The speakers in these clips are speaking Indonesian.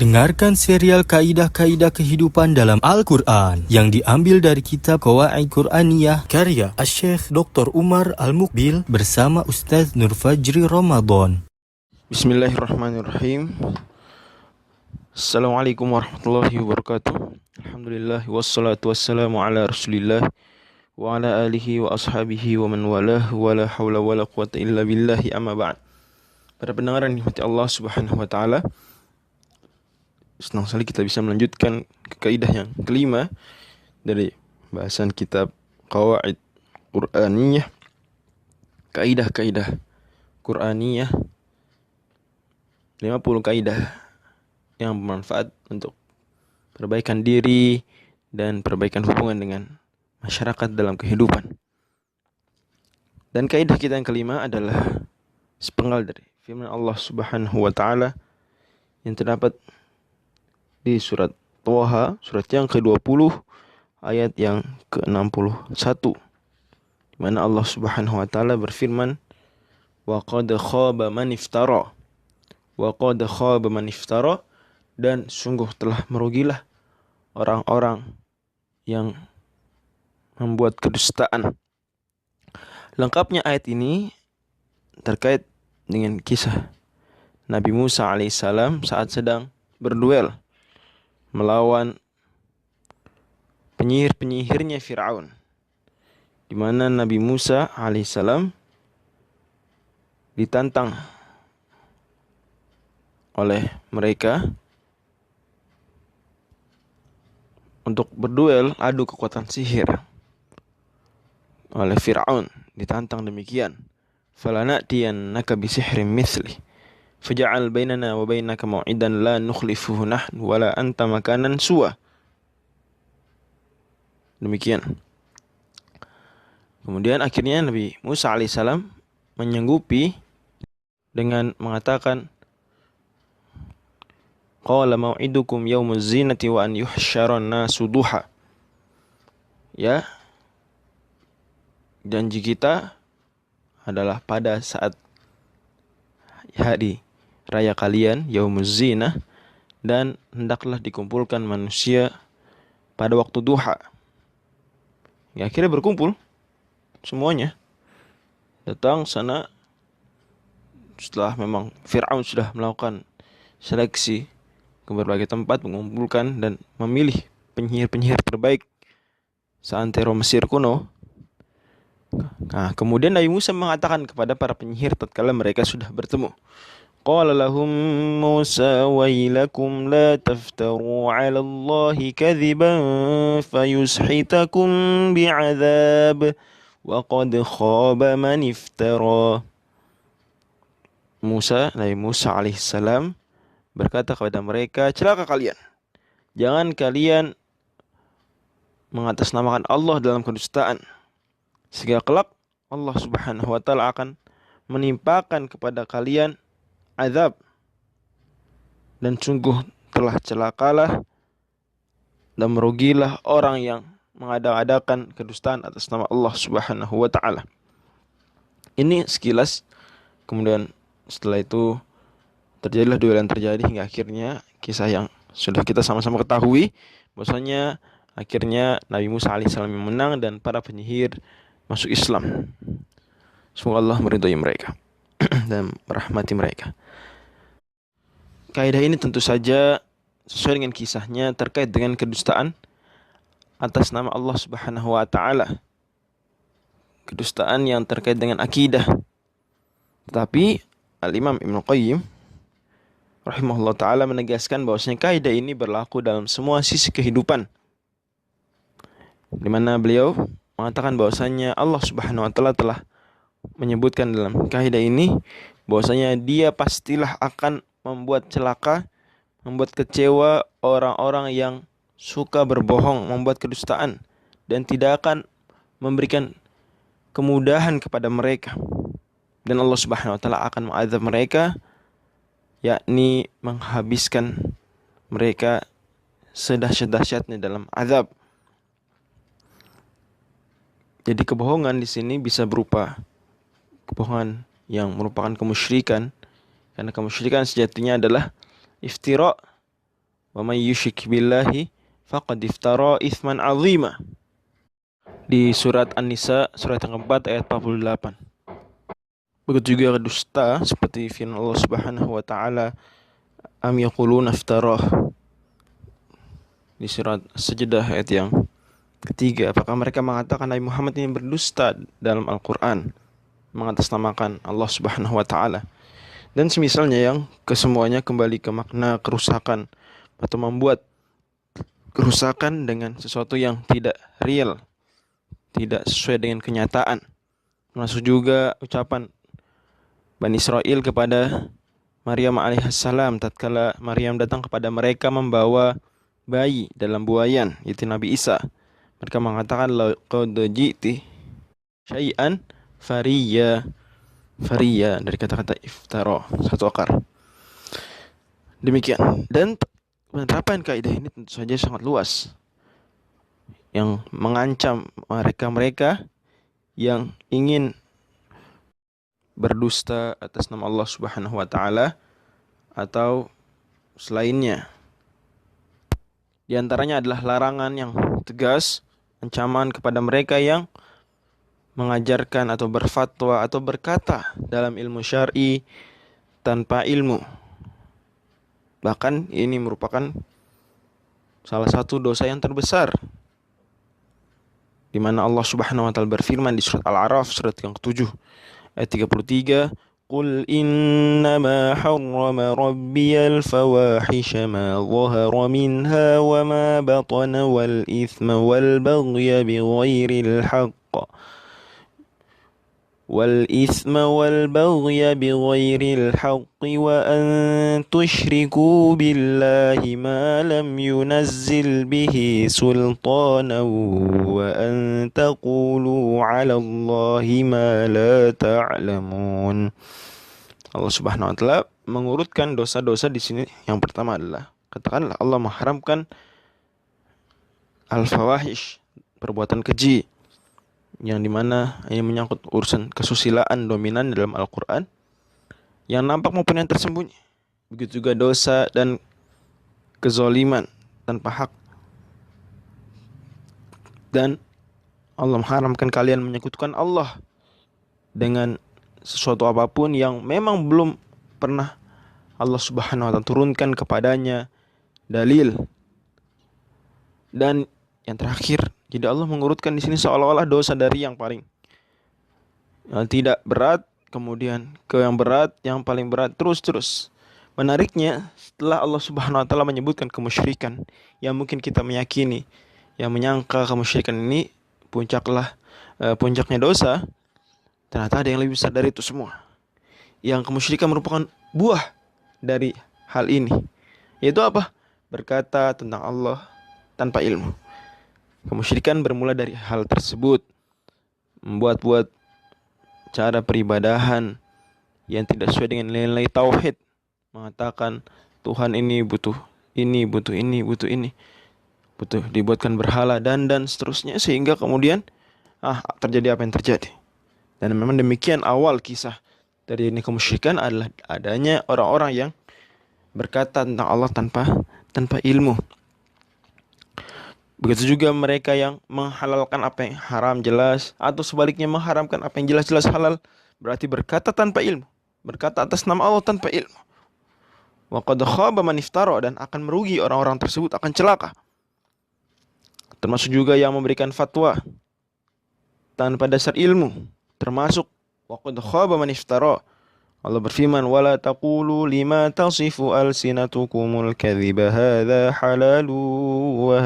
Dengarkan serial Kaidah-Kaidah Kehidupan dalam Al-Quran yang diambil dari kitab Qawaid Quraniyah karya Asy-Syaikh Dr. Umar Al-Muqbil bersama Ustaz Nur Fajri Ramadan. Bismillahirrahmanirrahim. Assalamualaikum warahmatullahi wabarakatuh. Alhamdulillah wassalatu wassalamu ala Rasulillah wa ala alihi wa ashabihi wa man walah wa la hawla wa la quwata illa billahi amma ba'd. Para pendengar yang dirahmati Allah Subhanahu wa taala, senang sekali kita bisa melanjutkan ke kaidah yang kelima dari bahasan kitab Qawaid Quraniyah. Kaidah-kaidah Quraniyah, 50 kaidah yang bermanfaat untuk perbaikan diri dan perbaikan hubungan dengan masyarakat dalam kehidupan. Dan kaidah kita yang kelima adalah sepenggal dari firman Allah Subhanahu wa taala yang terdapat di surat Thaha, surat yang ke-20 ayat yang ke-61, di mana Allah Subhanahu wa taala berfirman, wa qad khaba man iftara. Wa qad khaba man iftara, dan sungguh telah merugilah orang-orang yang membuat kedustaan. Lengkapnya ayat ini terkait dengan kisah Nabi Musa alaihissalam saat sedang berduel melawan penyihir-penyihirnya Fir'aun, di mana Nabi Musa alaihissalam ditantang oleh mereka untuk berduel adu kekuatan sihir oleh Fir'aun. Ditantang demikian, falana'tiyannaka bisihrin mithlih faj'al bainana wa bainaka maw'idan la nukhlifuhu nahnu wala anta makanan suwa. Demikian. Kemudian akhirnya Nabi Musa alaihissalam menyanggupi dengan mengatakan, qala maw'idukum yaumuz zinati wa an yuhsyaran nasu duha. Ya, janji kita adalah pada saat hari raya kalian, yaumuz zinah, dan hendaklah dikumpulkan manusia pada waktu duha. Ya, akhirnya berkumpul semuanya, datang sana setelah memang Fir'aun sudah melakukan seleksi ke berbagai tempat, mengumpulkan dan memilih penyihir-penyihir terbaik seantero Mesir kuno. Nah, kemudian Nabi Musa mengatakan kepada para penyihir tatkala mereka sudah bertemu, qala lahum Musa wailakum la taftaru 'ala Allahi kadhiban fayushitakum bi'adzab wa qad khaba man iftara. Nabi Musa alaihissalam berkata kepada mereka, celaka kalian, jangan kalian mengatasnamakan Allah dalam kedustaan, sehingga kelak Allah Subhanahu wa taala akan menimpakan kepada kalian azab, dan sungguh telah celakalah dan merugilah orang yang mengada-adakan kedustaan atas nama Allah Subhanahu wa taala. Ini sekilas. Kemudian setelah itu terjadilah duel yang terjadi hingga akhirnya kisah yang sudah kita sama-sama ketahui, bahwasanya akhirnya Nabi Musa alaihissalam yang menang dan para penyihir masuk Islam. Semoga Allah meridhai mereka dan merahmati mereka. Kaidah ini tentu saja sesuai dengan kisahnya terkait dengan kedustaan atas nama Allah Subhanahu wa taala. Kedustaan yang terkait dengan akidah. Tetapi Al-Imam Ibnu Qayyim rahimahullah ta'ala menegaskan bahwasanya kaidah ini berlaku dalam semua sisi kehidupan, di mana beliau mengatakan bahwasanya Allah Subhanahu wa ta'ala telah menyebutkan dalam kaidah ini bahwasanya dia pastilah akan membuat celaka, membuat kecewa orang-orang yang suka berbohong, membuat kedustaan, dan tidak akan memberikan kemudahan kepada mereka. Dan Allah Subhanahu wa ta'ala akan mengazab mereka, yakni menghabiskan mereka sedahsyat-dahsyatnya dalam azab. Jadi kebohongan di sini bisa berupa kebohongan yang merupakan kemusyrikan, karena kemusyrikan sejatinya adalah iftira, wa may yusyrik billahi faqad iftara itsman 'azima. Di surat An-Nisa surat yang keempat ayat 48. Begitu juga dusta seperti firman Allah Subhanahu wa taala, am yaquluna iftarah, di surat Sajdah ayat yang ketiga. Apakah mereka mengatakan Nabi Muhammad ini berdusta dalam Al-Quran, mengatasnamakan Allah Subhanahu wa taala, dan semisalnya yang kesemuanya kembali ke makna kerusakan atau membuat kerusakan dengan sesuatu yang tidak real, tidak sesuai dengan kenyataan. Masuk juga ucapan Bani Israel kepada Maryam alaihissalam tatkala Maryam datang kepada mereka membawa bayi dalam buayan, yaitu Nabi Isa. Mereka mengatakan laqad ji'ti syai'an fariya. Fariya dari kata-kata iftara, satu akar. Demikian. Dan penerapan kaidah ini tentu saja sangat luas, yang mengancam mereka-mereka yang ingin berdusta atas nama Allah Subhanahu wa taala atau selainnya. Di antaranya adalah larangan yang tegas, ancaman kepada mereka yang mengajarkan atau berfatwa atau berkata dalam ilmu syar'i tanpa ilmu. Bahkan ini merupakan salah satu dosa yang terbesar, di mana Allah Subhanahu wa taala berfirman di surat Al-A'raf surat yang ke-7 ayat 33, Qul innama harrama rabbiyal fawahisha ma zahara minha wa ma batana wal ithma wal baghya bighairil haqq بغير الحق وأن تشركوا بالله ما لم ينزل به سلطانا وأن تقولوا على الله ما لا تعلمون. Allah Subhanahu wa taala mengurutkan dosa-dosa di sini. Yang pertama adalah, katakanlah Allah mengharamkan al-fawahish, perbuatan keji, yang dimana ini menyangkut urusan kesusilaan dominan dalam Al-Quran, yang nampak maupun yang tersembunyi. Begitu juga dosa dan kezaliman tanpa hak. Dan Allah mengharamkan kalian menyekutukan Allah dengan sesuatu apapun yang memang belum pernah Allah Subhanahu wa taala turunkan kepadanya dalil. Dan yang terakhir, jadi Allah mengurutkan di sini seolah-olah dosa dari yang paling tidak berat, kemudian ke yang berat, yang paling berat, terus. Menariknya, setelah Allah Subhanahu wa taala menyebutkan kemusyrikan yang mungkin kita meyakini, yang menyangka kemusyrikan ini puncaknya dosa, ternyata ada yang lebih besar dari itu semua. Yang kemusyrikan merupakan buah dari hal ini, yaitu apa? Berkata tentang Allah tanpa ilmu. Kemusyrikan bermula dari hal tersebut, membuat cara peribadahan yang tidak sesuai dengan nilai-nilai tauhid, mengatakan Tuhan ini butuh ini, butuh dibuatkan berhala dan seterusnya, sehingga kemudian terjadi apa yang terjadi. Dan memang demikian awal kisah dari ini kemusyrikan adalah adanya orang-orang yang berkata tentang Allah tanpa ilmu. Begitu juga mereka yang menghalalkan apa yang haram jelas, atau sebaliknya mengharamkan apa yang jelas-jelas halal, berarti berkata tanpa ilmu, berkata atas nama Allah tanpa ilmu. Wa qad khaba man iftara, dan akan merugi orang-orang tersebut, akan celaka. Termasuk juga yang memberikan fatwa tanpa dasar ilmu, termasuk wa qad khaba man iftara. Allah berfirman, wala taqulu lima tasifu alsinatukumul kadhiba hadza halalu wa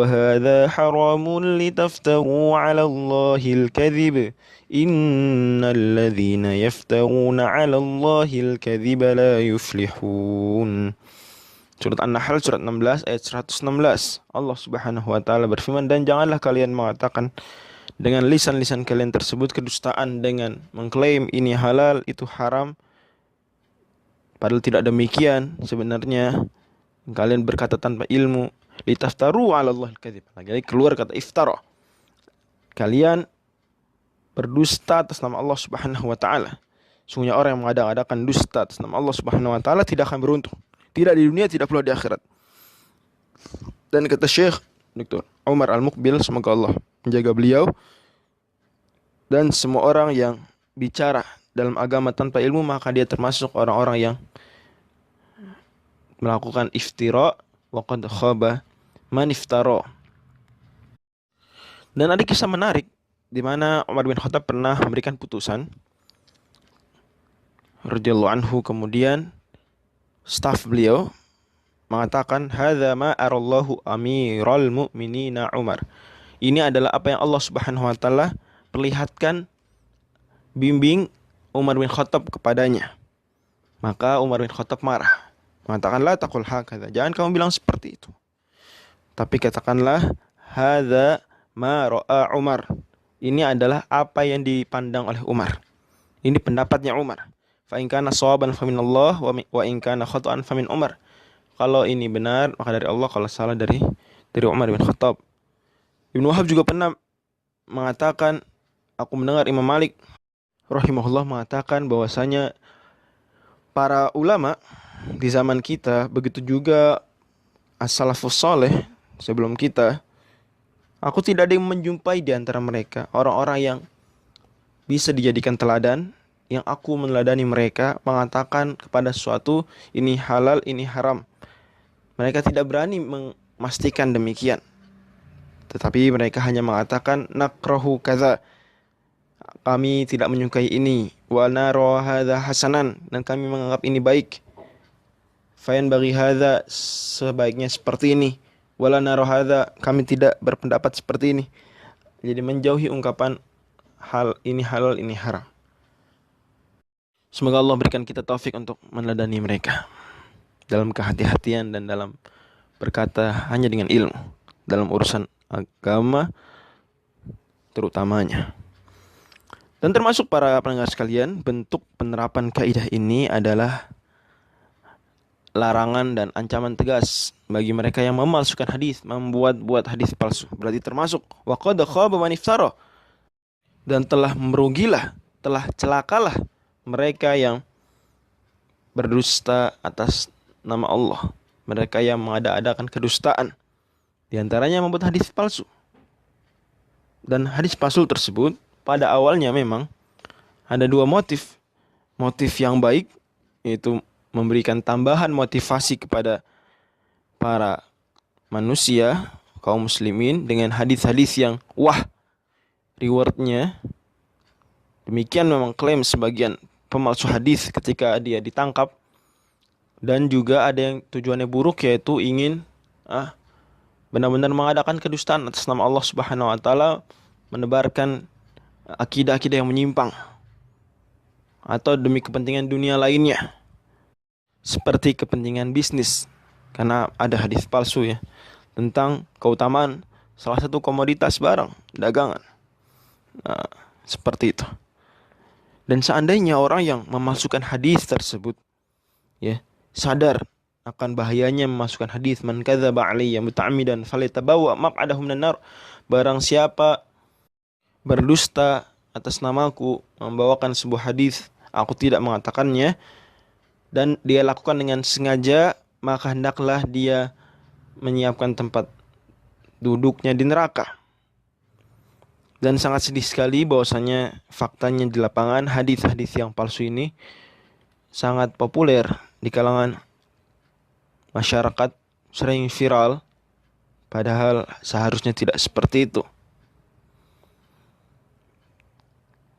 hadza haramun litaftaru 'ala Allahil kadhib innal ladzina yaftaruna 'ala Allahil kadhiba la yuflihun. Surat An-Nahl surat 16 ayat 116. Allah Subhanahu wa taala berfirman, dan janganlah kalian mengatakan dengan lisan-lisan kalian tersebut kedustaan dengan mengklaim ini halal, itu haram, padahal tidak demikian. Sebenarnya kalian berkata tanpa ilmu, litaftaru 'ala Allahil kadzib. Lagi keluar kata iftara. Kalian berdusta atas nama Allah Subhanahu wa taala. Sungguhnya orang yang mengada-adakan dusta atas nama Allah Subhanahu wa taala tidak akan beruntung, Tidak di dunia, tidak pula di akhirat. Dan kata Syekh Dr. Umar Al-Muqbil, semoga Allah menjaga beliau, dan semua orang yang bicara dalam agama tanpa ilmu, maka dia termasuk orang-orang yang melakukan iftira, wa qad khaba man iftara. Dan ada kisah menarik di mana Umar bin Khattab pernah memberikan putusan radhiyallahu anhu, kemudian staf beliau mengatakan, hadza ma arallahu amiral mu'minina Umar. Ini adalah apa yang Allah Subhanahu wa taala perlihatkan, bimbing Umar bin Khattab kepadanya. Maka Umar bin Khattab marah, mengatakan, la taqul hakadha, jangan kamu bilang seperti itu, tapi katakanlah hadza ma ra'a Umar. Ini adalah apa yang dipandang oleh Umar. Ini pendapatnya Umar. Fa in kana shawaban fa min Allah wa in kana khata'an fa min Umar. Kalau ini benar maka dari Allah, kalau salah dari Umar bin Khattab. Ibnu Wahab juga pernah mengatakan, aku mendengar Imam Malik rahimahullah mengatakan bahwasanya para ulama di zaman kita, begitu juga as-salafus saleh sebelum kita, aku tidak ada yang menjumpai di antara mereka orang-orang yang bisa dijadikan teladan, yang aku meneladani mereka mengatakan kepada sesuatu ini halal, ini haram. Mereka tidak berani memastikan demikian, tetapi mereka hanya mengatakan nakrahu kaza, kami tidak menyukai ini, wa nara hadza hasanan, dan kami menganggap ini baik, fayan bagi hadza, sebaiknya seperti ini, wala nara hadza, kami tidak berpendapat seperti ini. Jadi menjauhi ungkapan hal ini halal, ini haram. Semoga Allah berikan kita taufik untuk meneladani mereka dalam kehati-hatian dan dalam berkata hanya dengan ilmu dalam urusan agama terutamanya. Dan termasuk para pendengar sekalian, bentuk penerapan kaidah ini adalah larangan dan ancaman tegas bagi mereka yang memalsukan hadis, membuat-buat hadis palsu. Berarti termasuk wa qad khaba man iftara, dan telah merugilah, telah celakalah mereka yang berdusta atas nama Allah, mereka yang mengada-adakan kedustaan, di antaranya membuat hadis palsu. Dan hadis palsu tersebut pada awalnya memang ada dua motif. Motif yang baik, yaitu memberikan tambahan motivasi kepada para manusia, kaum muslimin, dengan hadis-hadis yang wah rewardnya. Demikian memang klaim sebagian pemalsu hadis ketika dia ditangkap. Dan juga ada yang tujuannya buruk, yaitu ingin benar-benar mengadakan kedustaan atas nama Allah Subhanahu wa taala, menebarkan akidah-akidah yang menyimpang, atau demi kepentingan dunia lainnya, seperti kepentingan bisnis. Karena ada hadis palsu ya tentang keutamaan salah satu komoditas barang dagangan. Nah, seperti itu. Dan seandainya orang yang memasukkan hadis tersebut ya sadar akan bahayanya memasukkan hadis, man kadzaba alayya muta'ammidan falyatabawwa maq'adahu minan nar, barang siapa berdusta atas namaku, membawakan sebuah hadis aku tidak mengatakannya, dan dia lakukan dengan sengaja, maka hendaklah dia menyiapkan tempat duduknya di neraka. Dan sangat sedih sekali bahwasanya faktanya di lapangan hadis-hadis yang palsu ini sangat populer di kalangan masyarakat, sering viral, padahal seharusnya tidak seperti itu.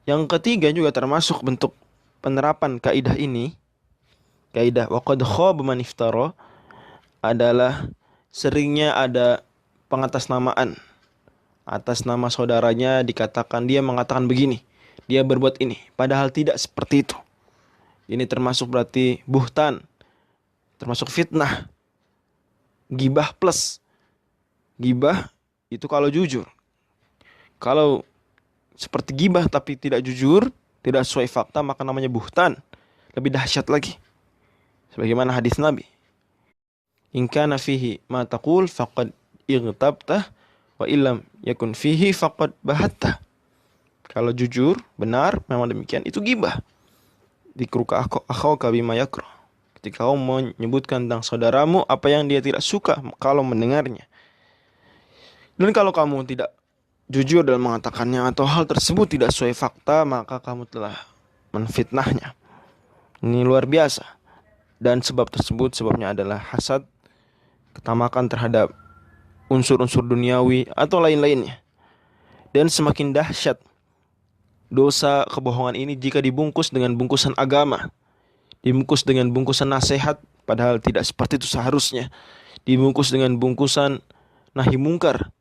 Yang ketiga juga termasuk bentuk penerapan kaidah ini, kaidah wa qad khaba man iftara, adalah seringnya ada pengatasnamaan atas nama saudaranya, dikatakan dia mengatakan begini, dia berbuat ini, padahal tidak seperti itu. Ini termasuk berarti buhtan, termasuk fitnah, gibah plus. Gibah itu kalau jujur. Kalau seperti gibah tapi tidak jujur, tidak sesuai fakta, maka namanya buhtan. Lebih dahsyat lagi. Sebagaimana hadis Nabi, in kana fihi ma taqul faqad ightabtah wa illam yakun fihi faqad bahattah. Kalau jujur, benar, memang demikian, itu gibah. Dikruka akhauka bima yakrah. ketika kau menyebutkan tentang saudaramu apa yang dia tidak suka kalau mendengarnya. Dan kalau kamu tidak jujur dalam mengatakannya atau hal tersebut tidak sesuai fakta, maka kamu telah menfitnahnya. Ini luar biasa. Dan sebab tersebut sebabnya adalah hasad, ketamakan terhadap unsur-unsur duniawi atau lain-lainnya. Dan semakin dahsyat dosa kebohongan ini jika dibungkus dengan bungkusan agama, dibungkus dengan bungkusan nasihat, padahal tidak seperti itu seharusnya, dibungkus dengan bungkusan nahi mungkar.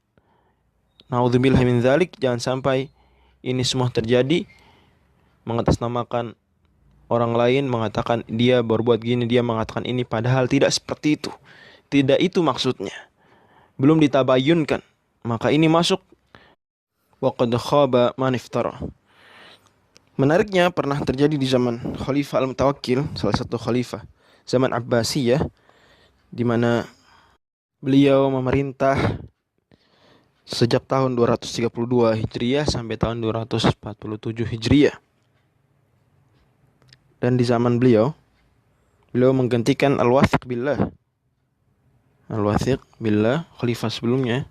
Naudzubillah min dzalik, jangan sampai ini semua terjadi, mengatasnamakan orang lain, mengatakan dia berbuat gini, dia mengatakan ini, padahal tidak seperti itu. Tidak itu maksudnya. Belum ditabayunkan. Maka ini masuk wa qad khaba man iftara. Menariknya pernah terjadi di zaman Khalifah Al-Mutawakkil, salah satu khalifah zaman Abbasiyah, di mana beliau memerintah sejak tahun 232 Hijriah sampai tahun 247 Hijriah. Dan di zaman beliau menggantikan Al-Wathiq Billah. Al-Wathiq Billah, khalifah sebelumnya.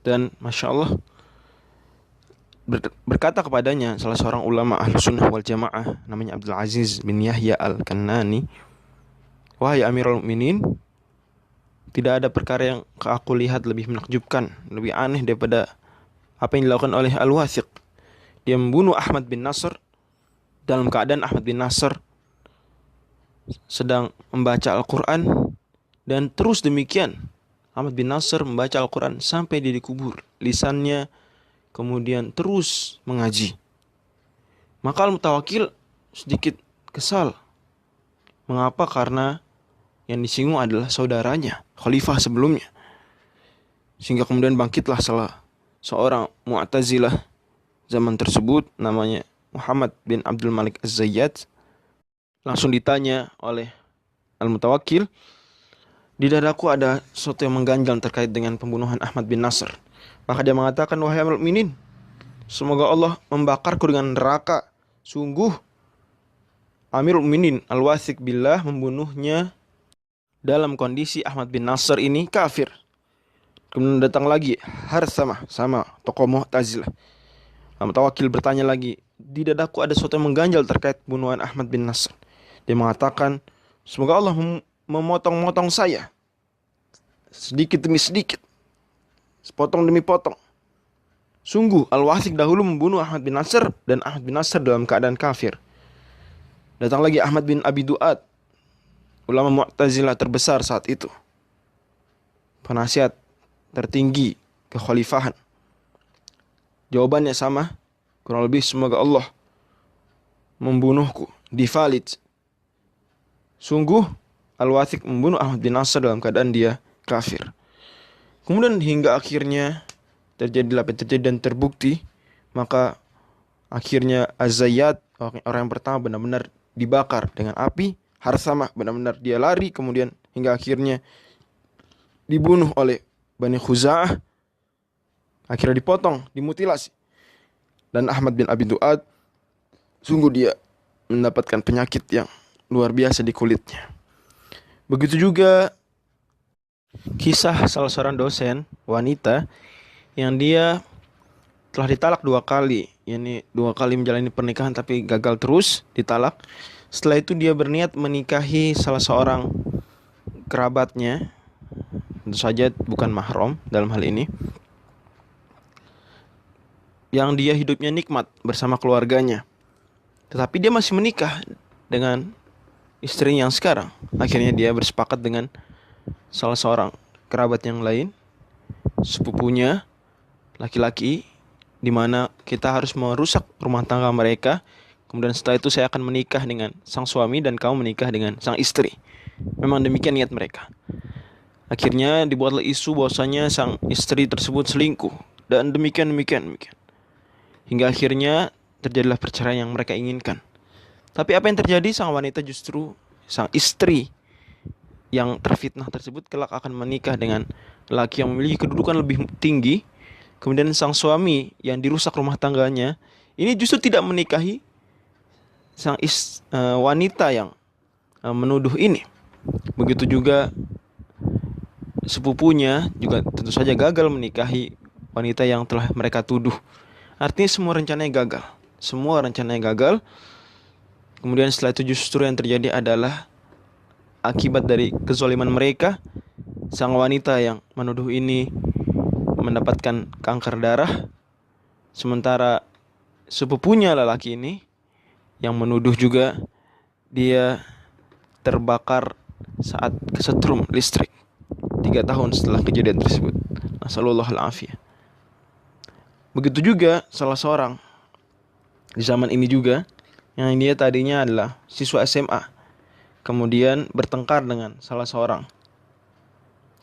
Dan Masya Allah, berkata kepadanya salah seorang ulama Ahlussunnah wal Jamaah, namanya Abdul Aziz bin Yahya Al-Kannani, "Wahai Amirul Mukminin, tidak ada perkara yang aku lihat lebih menakjubkan, lebih aneh daripada apa yang dilakukan oleh Al-Wathiq. Dia membunuh Ahmad bin Nasr dalam keadaan Ahmad bin Nasr sedang membaca Al-Quran, dan terus demikian Ahmad bin Nasr membaca Al-Quran sampai dia dikubur. Lisannya kemudian terus mengaji. Maka Al-Mutawakkil sedikit kesal. Mengapa? Karena yang disinggung adalah saudaranya, khalifah sebelumnya. Sehingga kemudian bangkitlah salah seorang Mu'tazilah zaman tersebut, namanya Muhammad bin Abdul Malik Az-Zayyad. Langsung ditanya oleh Al-Mutawakkil, "Di dadaku ada sesuatu yang mengganjal terkait dengan pembunuhan Ahmad bin Nasr." Maka dia mengatakan, "Wahai Amirul Mukminin, semoga Allah membakarku dengan neraka. Sungguh Amirul Mukminin Al-Wathiq Billah membunuhnya dalam kondisi Ahmad bin Nasr ini kafir." Kemudian datang lagi Harsamah, sama tokoh Mu'tazilah. Al-Mutawakkil bertanya lagi, "Di dadaku ada sesuatu yang mengganjal terkait pembunuhan Ahmad bin Nasr." Dia mengatakan, "Semoga Allah memotong-motong saya sedikit demi sedikit, sepotong demi potong. Sungguh Al-Wathiq dahulu membunuh Ahmad bin Nasr, dan Ahmad bin Nasr dalam keadaan kafir." Datang lagi Ahmad bin Abi Du'ad, ulama Mu'tazilah terbesar saat itu, penasihat tertinggi kekhalifahan. Jawabannya sama, kurang lebih, "Semoga Allah membunuhku di Falij. Sungguh Al-Wathiq membunuh Ahmad bin Nasr dalam keadaan dia kafir." Kemudian hingga akhirnya terjadi apa yang terjadi dan terbukti, maka akhirnya Az-Zayyad, orang yang pertama, benar-benar dibakar dengan api. Harsamah benar-benar dia lari, kemudian hingga akhirnya dibunuh oleh Bani Khuza'ah, akhirnya dipotong, dimutilasi. Dan Ahmad bin Abi Du'ad, sungguh dia mendapatkan penyakit yang luar biasa di kulitnya. Begitu juga kisah salah seorang dosen wanita yang dia telah ditalak 2 kali. Yani 2 kali menjalani pernikahan tapi gagal terus, ditalak. Setelah itu dia berniat menikahi salah seorang kerabatnya, tentu saja bukan mahram dalam hal ini, yang dia hidupnya nikmat bersama keluarganya. Tetapi dia masih menikah dengan istrinya yang sekarang. Akhirnya dia bersepakat dengan salah seorang kerabat yang lain, sepupunya laki-laki, di mana kita harus merusak rumah tangga mereka. Kemudian setelah itu saya akan menikah dengan sang suami dan kamu menikah dengan sang istri. Memang demikian niat mereka. Akhirnya dibuatlah isu bahwasanya sang istri tersebut selingkuh, dan demikian. Hingga akhirnya terjadilah perceraian yang mereka inginkan. Tapi apa yang terjadi? Sang wanita, justru sang istri yang terfitnah tersebut, kelak akan menikah dengan laki yang memiliki kedudukan lebih tinggi. Kemudian sang suami yang dirusak rumah tangganya ini justru tidak menikahi sang wanita yang menuduh ini. Begitu juga sepupunya juga tentu saja gagal menikahi wanita yang telah mereka tuduh. Artinya semua rencananya gagal. Semua rencananya gagal. Kemudian setelah itu justru yang terjadi adalah akibat dari kezaliman mereka. Sang wanita yang menuduh ini mendapatkan kanker darah, sementara sepupunya lelaki ini yang menuduh juga dia terbakar saat kesetrum listrik 3 tahun setelah kejadian tersebut. Nasallallahu al-afiyah. Begitu juga salah seorang di zaman ini juga yang dia tadinya adalah siswa SMA, kemudian bertengkar dengan salah seorang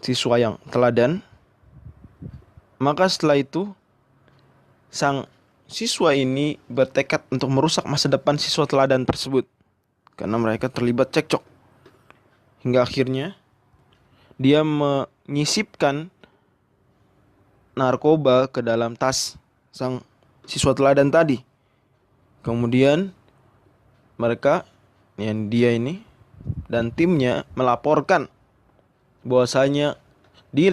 siswa yang teladan. Maka setelah itu sang siswa ini bertekad untuk merusak masa depan siswa teladan tersebut karena mereka terlibat cekcok. Hingga akhirnya dia menyisipkan narkoba ke dalam tas sang siswa teladan tadi. Kemudian mereka, yang dia ini dan timnya, melaporkan bahwasanya di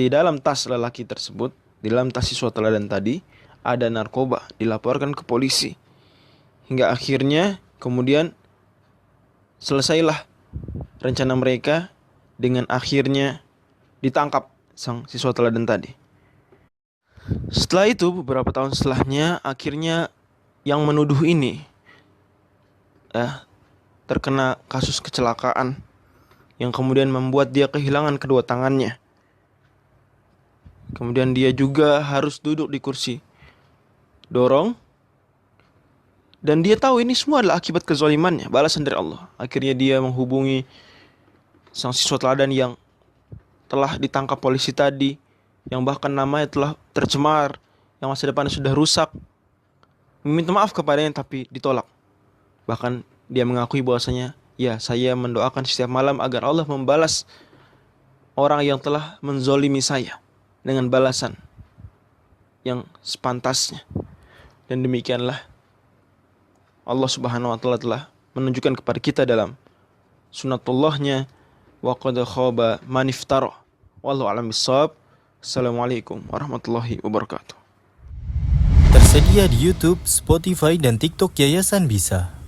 dalam tas lelaki tersebut, di dalam tas siswa teladan tadi, ada narkoba. Dilaporkan ke polisi. Hingga akhirnya kemudian selesailah rencana mereka dengan akhirnya ditangkap sang siswa teladan tadi. Setelah itu, beberapa tahun setelahnya, akhirnya yang menuduh ini terkena kasus kecelakaan yang kemudian membuat dia kehilangan kedua tangannya. Kemudian dia juga harus duduk di kursi dorong. Dan dia tahu ini semua adalah akibat kezalimannya, balasan dari Allah. Akhirnya dia menghubungi sang siswa teladan yang telah ditangkap polisi tadi, yang bahkan namanya telah tercemar, yang masa depannya sudah rusak, meminta maaf kepadanya tapi ditolak. Bahkan dia mengakui bahwasanya, ya, saya mendoakan setiap malam agar Allah membalas orang yang telah menzolimi saya dengan balasan yang sepantasnya. Dan demikianlah Allah Subhanahu wa taala telah menunjukkan kepada kita dalam sunatullahnya, wa qad khaba man iftara. Wallahu a'lam bissawab. Assalamualaikum warahmatullahi wabarakatuh. Tersedia di YouTube, Spotify, dan TikTok Yayasan Bisa.